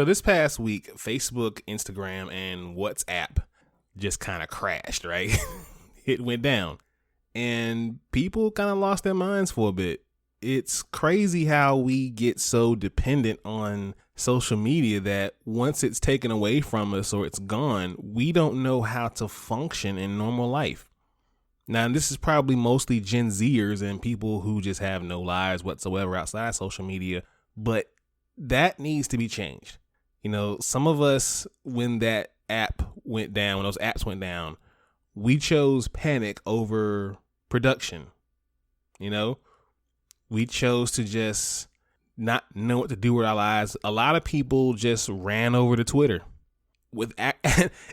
So this past week, Facebook, Instagram, and WhatsApp just kind of crashed, right? It went down. And people kind of lost their minds for a bit. It's crazy how we get so dependent on social media that once it's taken away from us or it's gone, we don't know how to function in normal life. Now, this is probably mostly Gen Zers and people who just have no lives whatsoever outside social media, but that needs to be changed. You know, some of us, when that app went down, when those apps went down, we chose panic over production. You know, we chose to just not know what to do with our lives. A lot of people just ran over to Twitter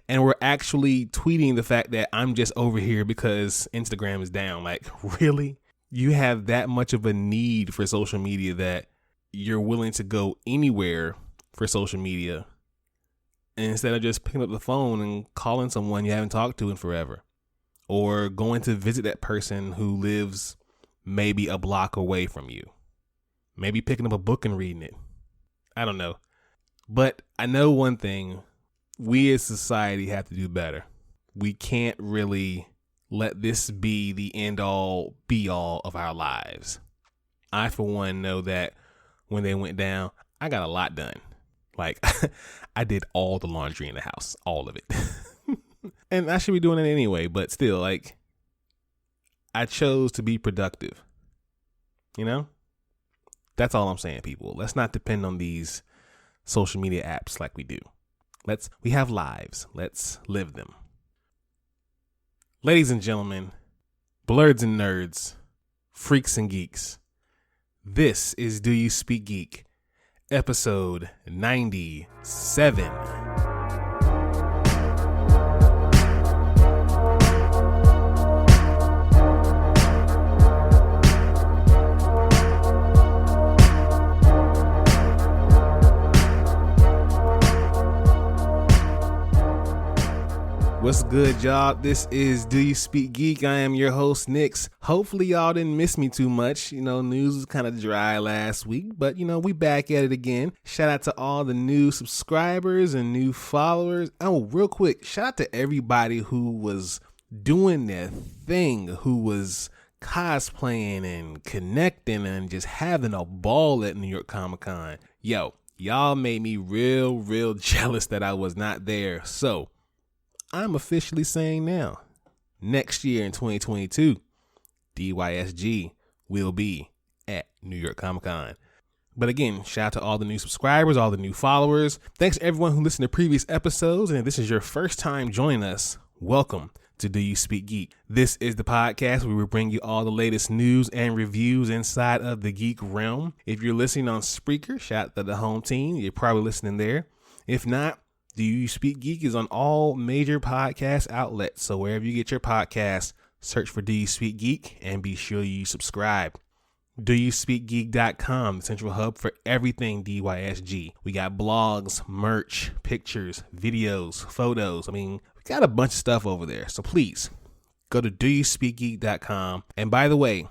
and we're actually tweeting the fact that I'm just over here because Instagram is down. Like, really? You have that much of a need for social media that you're willing to go anywhere for social media instead of just picking up the phone and calling someone you haven't talked to in forever, or going to visit that person who lives maybe a block away from you, maybe picking up a book and reading it. I don't know. But I know one thing, we as society have to do better. We can't really let this be the end all be all of our lives. I, for one, know that when they went down, I got a lot done. Like, I did all the laundry in the house, all of it. And I should be doing it anyway, but still, like, I chose to be productive. You know? That's all I'm saying, people. Let's not depend on these social media apps like we do. We have lives. Let's live them. Ladies and gentlemen, blurs and nerds, freaks and geeks, this is Do You Speak Geek, episode 97. What's good, y'all? This is Do You Speak Geek? I am your host, Nix. Hopefully y'all didn't miss me too much. You know, news was kind of dry last week, but you know, we back at it again. Shout out to all the new subscribers and new followers. Oh, real quick, shout out to everybody who was doing their thing, who was cosplaying and connecting and just having a ball at New York Comic Con. Yo, y'all made me real jealous that I was not there. So I'm officially saying now, next year in 2022, DYSG will be at New York Comic Con. But again, shout out to all the new subscribers, all the new followers. Thanks to everyone who listened to previous episodes. And if this is your first time joining us, welcome to Do You Speak Geek. This is the podcast where we bring you all the latest news and reviews inside of the geek realm. If you're listening on Spreaker, shout out to the home team. You're probably listening there. If not, Do You Speak Geek is on all major podcast outlets. So wherever you get your podcasts, search for Do You Speak Geek and be sure you subscribe. DoYouSpeakGeek.com, the central hub for everything DYSG. We got blogs, merch, pictures, videos, photos. I mean, we got a bunch of stuff over there. So please go to DoYouSpeakGeek.com. And by the way,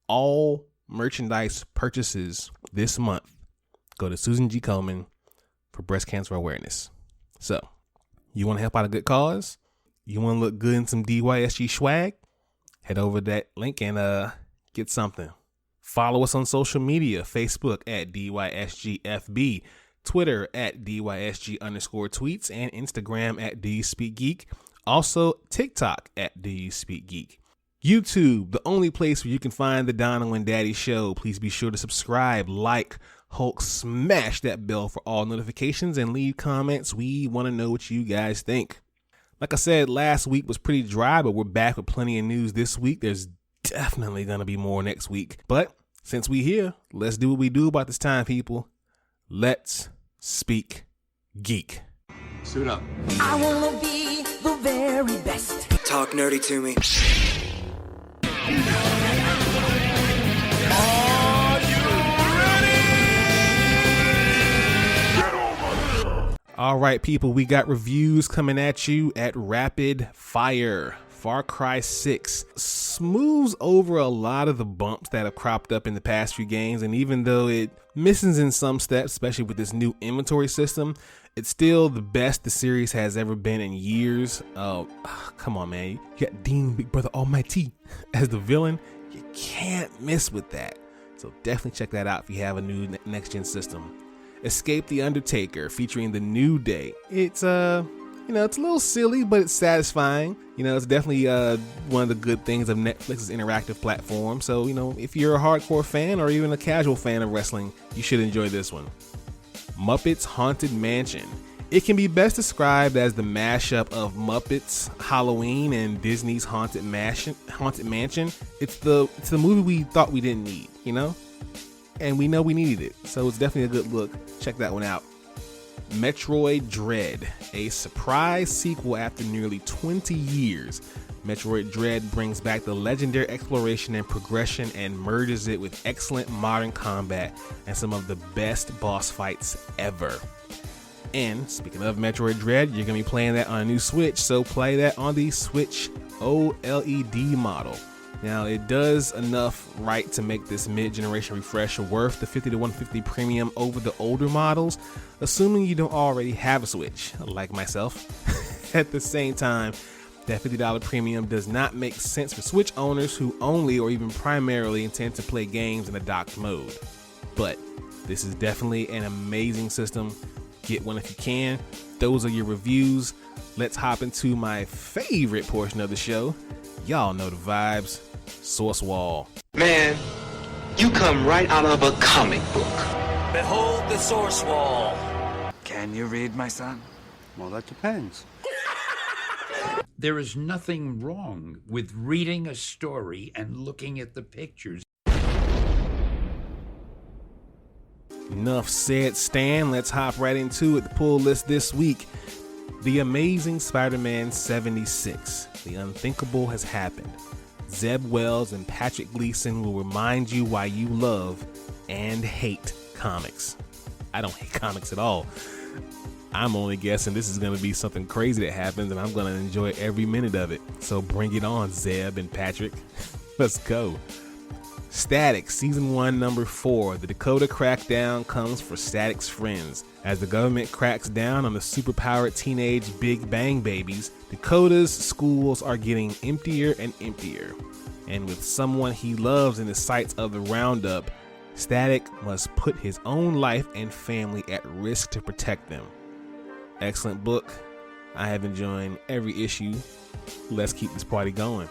all merchandise purchases this month go to Susan G. Komen for breast cancer awareness. So, you want to help out a good cause? You want to look good in some DYSG swag? Head over to that link and get something. Follow us on social media, Facebook at DYSGFB, Twitter at DYSG_tweets, and Instagram at Do You Speak Geek. Also, TikTok at Do You Speak Geek. YouTube, the only place where you can find the Dono and Daddy Show. Please be sure to subscribe, like, Hulk, smash that bell for all notifications and leave comments. We want to know what you guys think. Like I said, last week was pretty dry, but we're back with plenty of news this week. There's definitely going to be more next week. But since we here, let's do what we do about this time, people. Let's speak geek. Suit up. I want to be the very best. Talk nerdy to me. All right, people, we got reviews coming at you at rapid fire. Far Cry 6 smooths over a lot of the bumps that have cropped up in the past few games, and even though it misses in some steps, especially with this new inventory system, it's still the best the series has ever been in years. Oh, come on, man. You got Dean Big Brother Almighty as the villain. You can't miss with that. So definitely check that out if you have a new next-gen system. Escape the Undertaker, featuring the New Day. It's it's a little silly, but it's satisfying. It's definitely one of the good things of Netflix's interactive platform. So, if you're a hardcore fan or even a casual fan of wrestling, you should enjoy this one. Muppets Haunted Mansion. It can be best described as the mashup of Muppets Halloween and Disney's Haunted Mansion. It's the movie we thought we didn't need, and we know we needed it. So it's definitely a good look. Check that one out. Metroid Dread, a surprise sequel after nearly 20 years. Metroid Dread brings back the legendary exploration and progression and merges it with excellent modern combat and some of the best boss fights ever. And speaking of Metroid Dread, you're going to be playing that on a new Switch, so play that on the Switch OLED model. Now, it does enough right to make this mid-generation refresh worth the $50 to $150 premium over the older models, assuming you don't already have a Switch, like myself. At the same time, that $50 premium does not make sense for Switch owners who only or even primarily intend to play games in a docked mode. But this is definitely an amazing system. Get one if you can. Those are your reviews. Let's hop into my favorite portion of the show. Y'all know the vibes. Source Wall. Man, you come right out of a comic book. Behold the Source Wall. Can you read, my son? Well, that depends. There is nothing wrong with reading a story and looking at the pictures. Enough said, Stan. Let's hop right into it. The pull list this week. The Amazing Spider-Man 76. The unthinkable has happened. Zeb Wells and Patrick Gleason will remind you why you love and hate comics. I don't hate comics at all. I'm only guessing this is going to be something crazy that happens, and I'm going to enjoy every minute of it. So bring it on, Zeb and Patrick. Let's go. Static, Season 1, Number 4. The Dakota crackdown comes for Static's friends. As the government cracks down on the superpowered teenage Big Bang babies, Dakota's schools are getting emptier and emptier. And with someone he loves in the sights of the roundup, Static must put his own life and family at risk to protect them. Excellent book. I have enjoyed every issue. Let's keep this party going.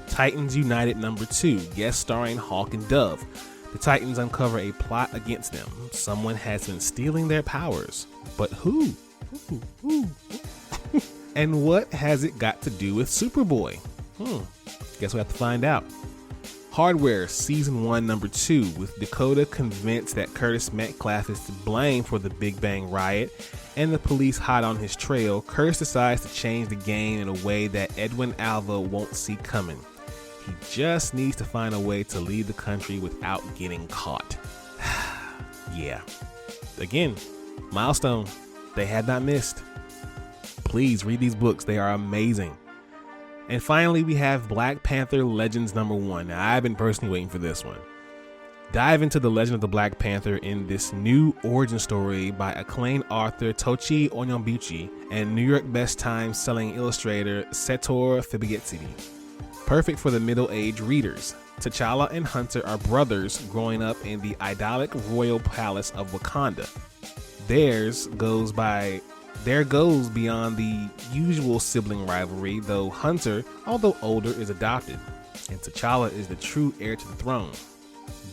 Titans United Number 2, guest starring Hawk and Dove. The Titans uncover a plot against them. Someone has been stealing their powers. But who? And what has it got to do with Superboy? Guess we have to find out. Hardware Season 1 Number 2, with Dakota convinced that Curtis Metcalf is to blame for the Big Bang riot and the police hot on his trail, Curtis decides to change the game in a way that Edwin Alva won't see coming. He just needs to find a way to lead the country without getting caught. Yeah. Again, milestone. They had not missed. Please read these books. They are amazing. And finally, we have Black Panther Legends Number 1. Now, I've been personally waiting for this one. Dive into the legend of the Black Panther in this new origin story by acclaimed author Tochi Onyebuchi and New York Best Times selling illustrator Setor Fibigetsidi. Perfect for the middle-aged readers. T'Challa and Hunter are brothers growing up in the idyllic royal palace of Wakanda. Theirs goes beyond the usual sibling rivalry, though Hunter, although older, is adopted, and T'Challa is the true heir to the throne.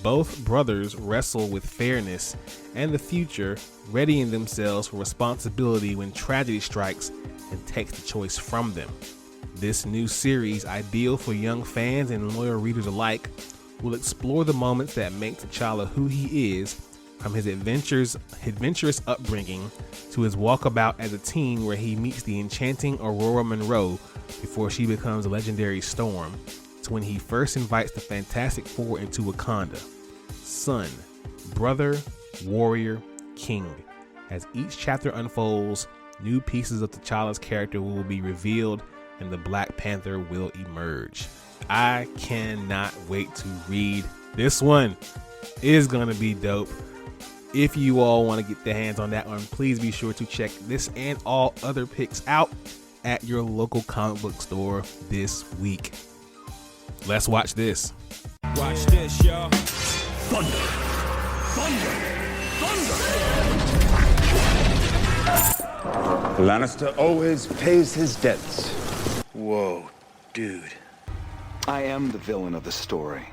Both brothers wrestle with fairness and the future, readying themselves for responsibility when tragedy strikes and takes the choice from them. This new series, ideal for young fans and loyal readers alike, will explore the moments that make T'Challa who he is, from his adventurous upbringing to his walkabout as a teen where he meets the enchanting Aurora Monroe before she becomes a legendary Storm, to when he first invites the Fantastic Four into Wakanda. Son, brother, warrior, king. As each chapter unfolds, new pieces of T'Challa's character will be revealed and the Black Panther will emerge. I cannot wait to read this one. It is gonna be dope. If you all want to get their hands on that one, please be sure to check this and all other picks out at your local comic book store this week. Let's watch this. Watch this, y'all. Thunder! Thunder! Thunder! Lannister always pays his debts. Whoa, dude. I am the villain of the story.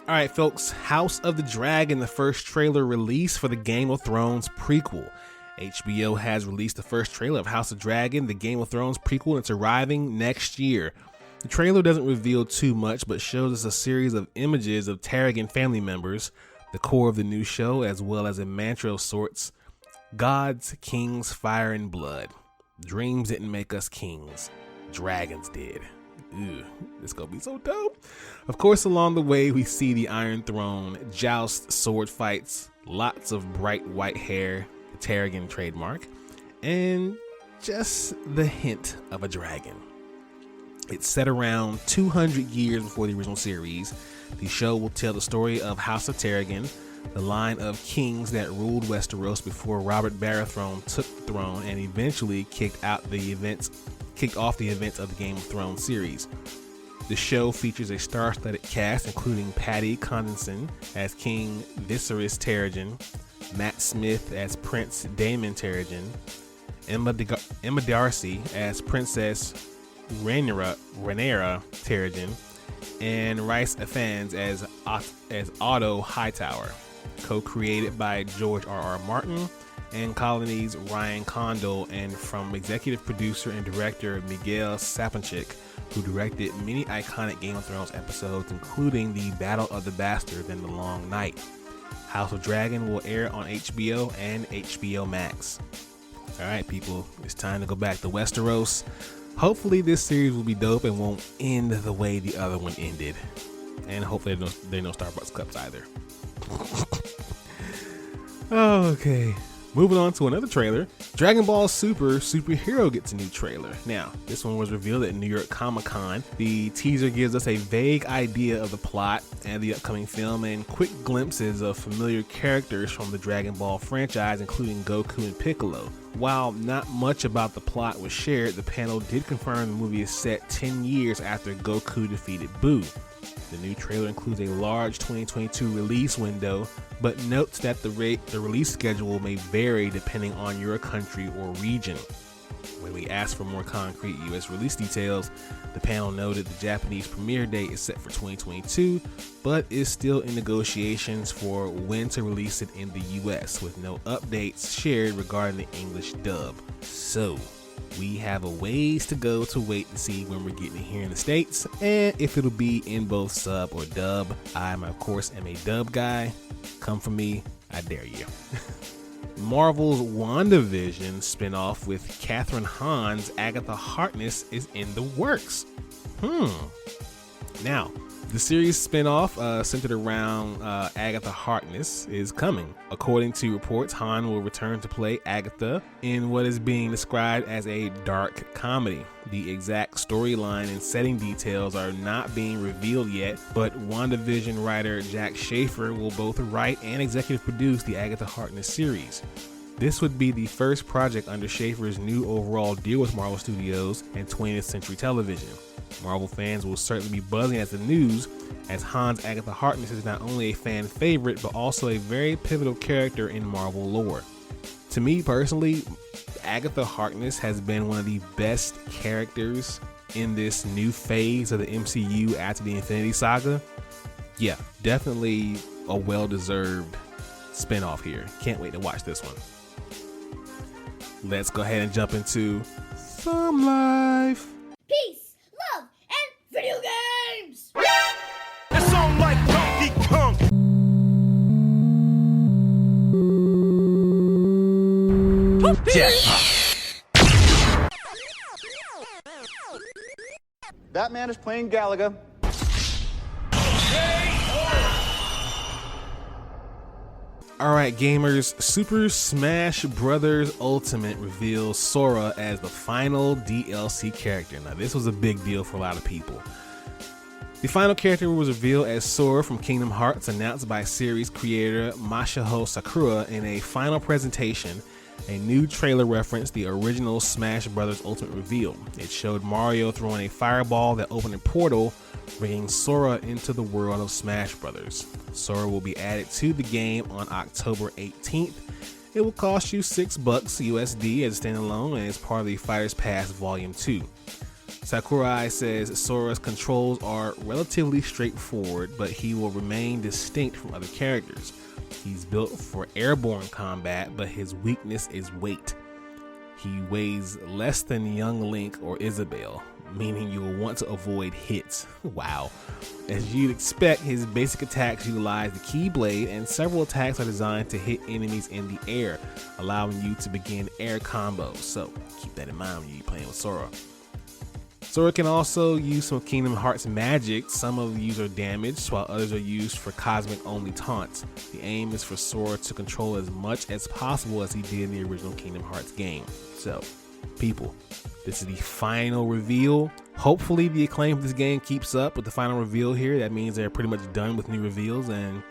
All right, folks, House of the Dragon, the first trailer released for the Game of Thrones prequel. HBO has released the first trailer of House of Dragon, the Game of Thrones prequel, and it's arriving next year. The trailer doesn't reveal too much, but shows us a series of images of Targaryen family members, the core of the new show, as well as a mantra of sorts: gods, kings, fire, and blood. Dreams didn't make us kings. Dragons did. Ew, this gonna be so dope. Of course, along the way, we see the Iron Throne, joust, sword fights, lots of bright white hair, the Targaryen trademark, and just the hint of a dragon. It's set around 200 years before the original series. The show will tell the story of House of Targaryen, the line of kings that ruled Westeros before Robert Baratheon took the throne and eventually kicked off the events of the Game of Thrones series. The show features a star-studded cast including Paddy Considine as King Viserys Targaryen, Matt Smith as Prince Daemon Targaryen, Emma Darcy as Princess Rhaenyra Targaryen, and Rhys Ifans as Otto Hightower. Co-created by George R.R. Martin and Colony's Ryan Condal, and from executive producer and director Miguel Sapochnik, who directed many iconic Game of Thrones episodes, including the Battle of the Bastards and The Long Night. House of Dragon will air on HBO and HBO Max. Alright people, it's time to go back to Westeros. Hopefully this series will be dope and won't end the way the other one ended. And hopefully there are no Starbucks cups either. Okay, moving on to another trailer. Dragon Ball Super Superhero gets a new trailer. Now, this one was revealed at New York Comic Con. The teaser gives us a vague idea of the plot and the upcoming film, and quick glimpses of familiar characters from the Dragon Ball franchise, including Goku and Piccolo. While not much about the plot was shared, the panel did confirm the movie is set 10 years after Goku defeated Buu. The new trailer includes a large 2022 release window, but notes that the release schedule may vary depending on your country or region. When we asked for more concrete US release details, the panel noted the Japanese premiere date is set for 2022, but is still in negotiations for when to release it in the US, with no updates shared regarding the English dub. So, we have a ways to go to wait to see when we're getting it here in the States, and if it'll be in both sub or dub. I, of course, am a dub guy. Come for me, I dare you. Marvel's WandaVision spinoff with Katherine Hahn's Agatha Harkness is in the works. Now, the series spinoff centered around Agatha Harkness is coming. According to reports, Hahn will return to play Agatha in what is being described as a dark comedy. The exact storyline and setting details are not being revealed yet, but WandaVision writer Jack Schaefer will both write and executive produce the Agatha Harkness series. This would be the first project under Schaefer's new overall deal with Marvel Studios and 20th Century Television. Marvel fans will certainly be buzzing at the news, as Hahn's Agatha Harkness is not only a fan favorite, but also a very pivotal character in Marvel lore. To me personally, Agatha Harkness has been one of the best characters in this new phase of the MCU after the Infinity Saga. Yeah, definitely a well-deserved spinoff here. Can't wait to watch this one. Let's go ahead and jump into some life. Peace, love, and video games! That sound like Donkey Kong. Batman is playing Galaga. Alright gamers, Super Smash Bros. Ultimate reveals Sora as the final DLC character. Now this was a big deal for a lot of people. The final character was revealed as Sora from Kingdom Hearts, announced by series creator Masahiro Sakurai in a final presentation. A new trailer referenced the original Smash Bros. Ultimate reveal. It showed Mario throwing a fireball that opened a portal, bringing Sora into the world of Smash Bros. Sora will be added to the game on October 18th. It will cost you $6 USD as a standalone and is part of the Fighters Pass Volume 2. Sakurai says Sora's controls are relatively straightforward, but he will remain distinct from other characters. He's built for airborne combat, but his weakness is weight. He weighs less than young Link or Isabelle, meaning you will want to avoid hits. Wow. As you'd expect, his basic attacks utilize the Keyblade, and several attacks are designed to hit enemies in the air, allowing you to begin air combos. So keep that in mind when you're playing with Sora. Sora can also use some Kingdom Hearts magic. Some of these are damaged, while others are used for cosmic only taunts. The aim is for Sora to control as much as possible as he did in the original Kingdom Hearts game. So, people, this is the final reveal. Hopefully the acclaim of this game keeps up with the final reveal here. That means they're pretty much done with new reveals, and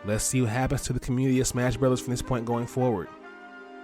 let's see what happens to the community of Smash Bros. From this point going forward.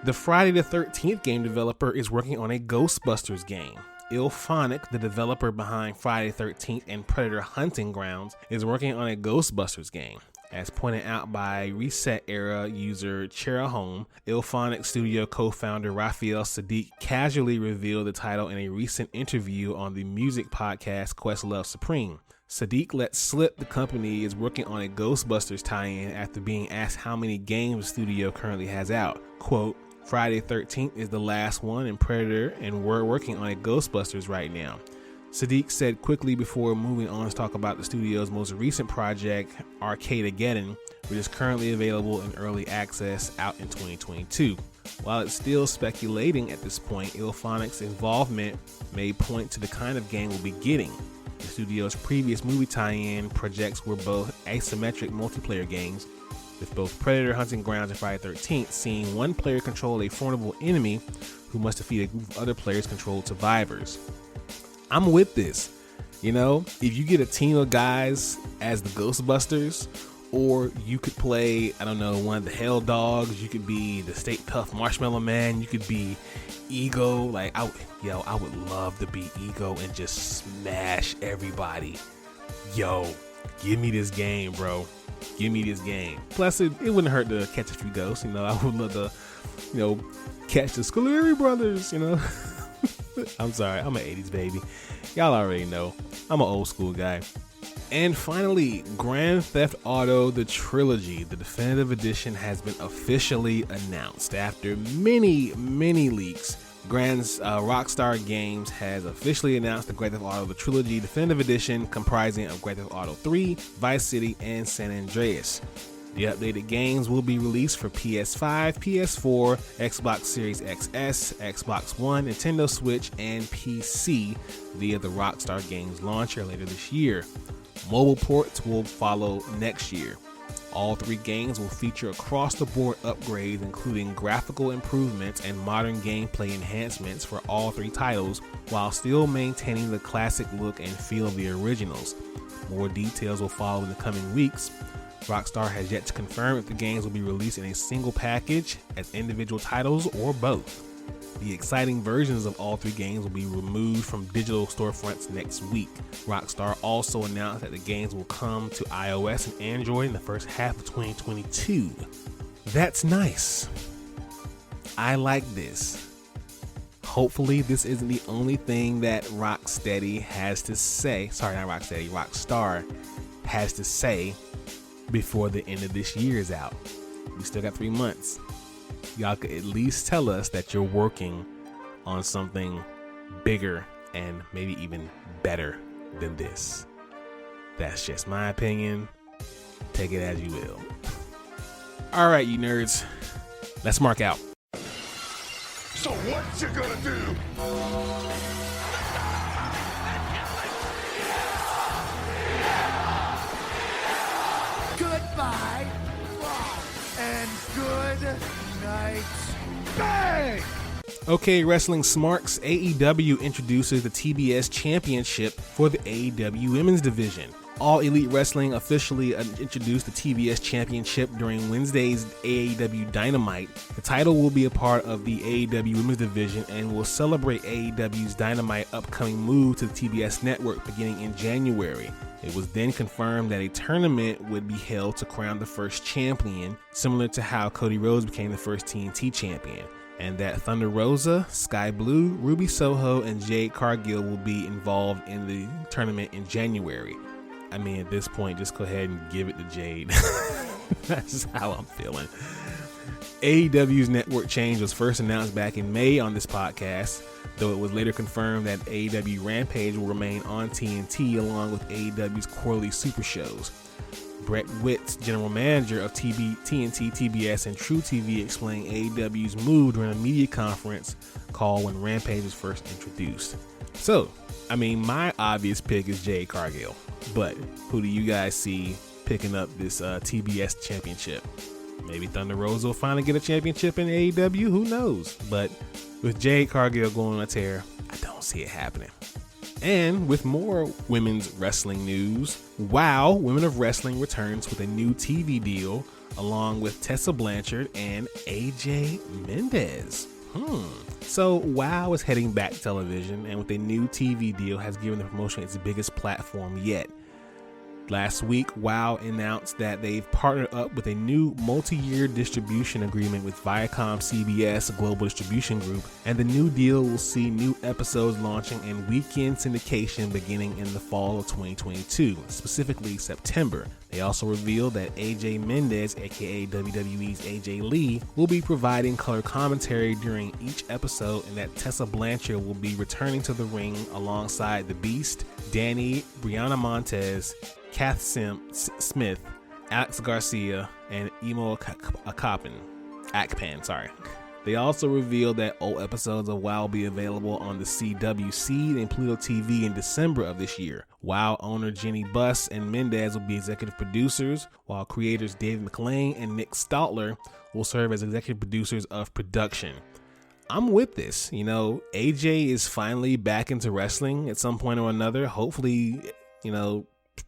The Friday the 13th game developer is working on a Ghostbusters game. Illphonic, the developer behind Friday the 13th and Predator Hunting Grounds, is working on a Ghostbusters game. As pointed out by Reset Era user Cherahome, Illphonic studio co-founder Raphael Sadiq casually revealed the title in a recent interview on the music podcast Questlove Supreme. Sadiq let slip the company is working on a Ghostbusters tie-in after being asked how many games the studio currently has out. Quote, Friday 13th is the last one in Predator, and we're working on a Ghostbusters right now. Sadiq said quickly before moving on to talk about the studio's most recent project, Arcadegeddon, which is currently available in early access out in 2022. While it's still speculating at this point, Illphonic's involvement may point to the kind of game we'll be getting. The studio's previous movie tie-in projects were both asymmetric multiplayer games, with both Predator Hunting Grounds and Friday the 13th seeing one player control a formidable enemy who must defeat a group of other players controlled survivors. I'm with this. You know, if you get a team of guys as the Ghostbusters, or you could play, I don't know, one of the Hell Dogs, you could be the Stay Puft Marshmallow Man, you could be Ego, like, I would love to be Ego and just smash everybody. Yo, give me this game, bro. Give me this game. Plus, it wouldn't hurt to catch a few ghosts. You know, I would love to, you know, catch the Scoleri brothers, you know. I'm sorry, I'm an 80s baby. Y'all already know. I'm an old school guy. And finally, Grand Theft Auto, the Trilogy, the definitive edition has been officially announced. After many leaks, Rockstar Games has officially announced the Grand Theft Auto, the Trilogy definitive edition, comprising of Grand Theft Auto 3, Vice City, and San Andreas. The updated games will be released for PS5, PS4, Xbox Series XS, Xbox One, Nintendo Switch, and PC via the Rockstar Games launcher later this year. Mobile ports will follow next year. All three games will feature across-the-board upgrades, including graphical improvements and modern gameplay enhancements for all three titles, while still maintaining the classic look and feel of the originals. More details will follow in the coming weeks. Rockstar has yet to confirm if the games will be released in a single package, as individual titles, or both. The exciting versions of all three games will be removed from digital storefronts next week. Rockstar also announced that the games will come to iOS and Android in the first half of 2022. That's nice. I like this. Hopefully this isn't the only thing that Rockstar has to say before the end of this year is out. We still got 3 months. Y'all could at least tell us that you're working on something bigger and maybe even better than this. That's just my opinion. Take it as you will. All right, you nerds, let's mark out. So what you gonna do? Goodbye. and good night, bang! Okay, wrestling smarks, AEW introduces the TBS Championship for the AEW Women's Division. All Elite Wrestling officially introduced the TBS Championship during Wednesday's AEW Dynamite. The title will be a part of the AEW Women's Division and will celebrate AEW's Dynamite upcoming move to the TBS network beginning in January. It was then confirmed that a tournament would be held to crown the first champion, similar to how Cody Rhodes became the first TNT champion, and that Thunder Rosa, Sky Blue, Ruby Soho, and Jade Cargill will be involved in the tournament in January. I mean, at this point, just go ahead and give it to Jade. That's how I'm feeling. AEW's network change was first announced back in May on this podcast, though it was later confirmed that AEW Rampage will remain on TNT along with AEW's quarterly super shows. Brett Witt, general manager of TNT, TBS, and True TV, explained AEW's move during a media conference call when Rampage was first introduced. So, I mean, my obvious pick is Jade Cargill, but who do you guys see picking up this TBS championship? Maybe Thunder Rosa will finally get a championship in AEW, who knows? But with Jade Cargill going on a tear, I don't see it happening. And with more women's wrestling news, WOW Women of Wrestling returns with a new TV deal along with Tessa Blanchard and AJ Mendez. So WOW is heading back to television, and with a new TV deal has given the promotion its biggest platform yet. Last week, WOW announced that they've partnered up with a new multi-year distribution agreement with Viacom CBS Global Distribution Group, and the new deal will see new episodes launching in weekend syndication beginning in the fall of 2022, specifically September. They also revealed that AJ Mendez, aka WWE's AJ Lee, will be providing color commentary during each episode, and that Tessa Blanchard will be returning to the ring alongside The Beast, Danny, Brianna Montez, Kath Smith, Alex Garcia, and Emo Akpan. They also revealed that old episodes of WOW will be available on the CW Seed and Pluto TV in December of this year. WOW owner Jenny Buss and Mendez will be executive producers, while creators David McLean and Nick Stotler will serve as executive producers of production. I'm with this. You know, AJ is finally back into wrestling at some point or another. Hopefully,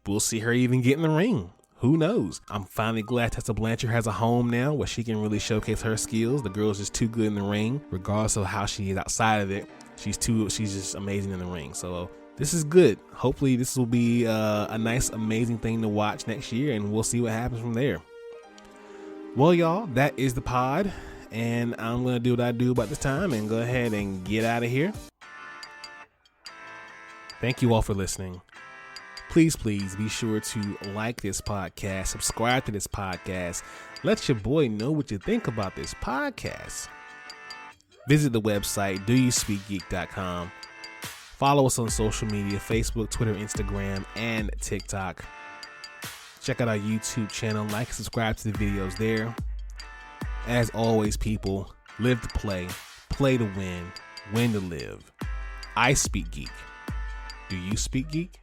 we'll see her even get in the ring. Who knows? I'm finally glad Tessa Blanchard has a home now where she can really showcase her skills. The girl's just too good in the ring, regardless of how she is outside of it. She's just amazing in the ring. So this is good. Hopefully this will be a nice, amazing thing to watch next year, and we'll see what happens from there. Well, y'all, that is the pod, and I'm going to do what I do about this time and go ahead and get out of here. Thank you all for listening. Please be sure to like this podcast, subscribe to this podcast, let your boy know what you think about this podcast. Visit the website, doyouspeakgeek.com. Follow us on social media, Facebook, Twitter, Instagram, and TikTok. Check out our YouTube channel, like and subscribe to the videos there. As always, people, live to play to win to live. I speak geek. Do you speak geek?